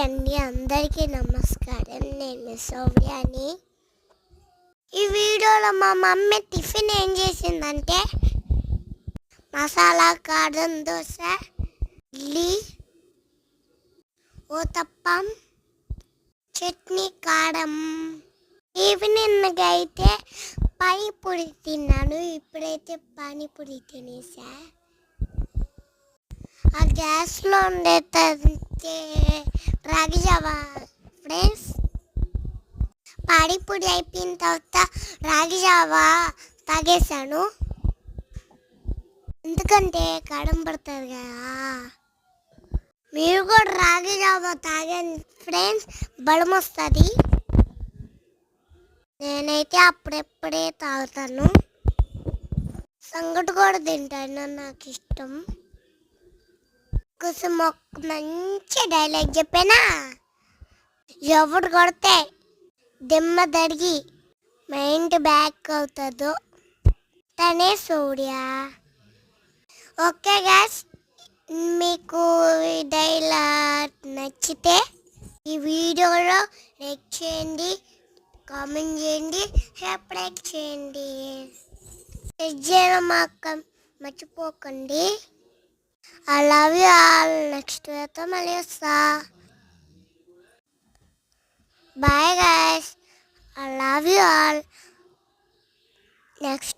అండి, అందరికీ నమస్కారం. నేను సౌర్యాని. ఈ వీడియోలో మా మమ్మీ టిఫిన్ ఏం చేసిందంటే మసాలా కారం దోశ, ఇడ్లీ, ఊతప్పం, చట్నీ, కారం. ఈవినింగ్ అయితే పానీపూరి తిన్నాను. ఇప్పుడైతే పానీపూరి తినేసా. ఆ గ్యాస్లో ఉండే రాగి జావా ఫ్రెండ్స్. పానీపూరి అయిపోయిన తర్వాత రాగి జావా తాగేశాను, ఎందుకంటే కడం పడుతుంది కదా. మీరు కూడా రాగి జావా తాగండి ఫ్రెండ్స్, బలం వస్తుంది. నేనైతే అప్పుడెప్పుడే తాగుతాను. సంగటి కూడా తింటాను, నాకు ఇష్టం. కోసం ఒక మంచి డైలాగ్ చెప్పానా, ఎవడు కొడితే దిమ్మ దడిగి మైండ్ బ్యాక్ అవుతుందో తనే సూర్య. ఓకే గాయ్స్, మీకు ఈ డైలాగ్ నచ్చితే ఈ వీడియోలో లైక్ చేయండి, కామెంట్ చేయండి, సబ్స్క్రైబ్ చేయండి. మాకు మర్చిపోకండి. I love you all. Next video మళ్ళీ వస్తా. Bye guys. I love you all. Next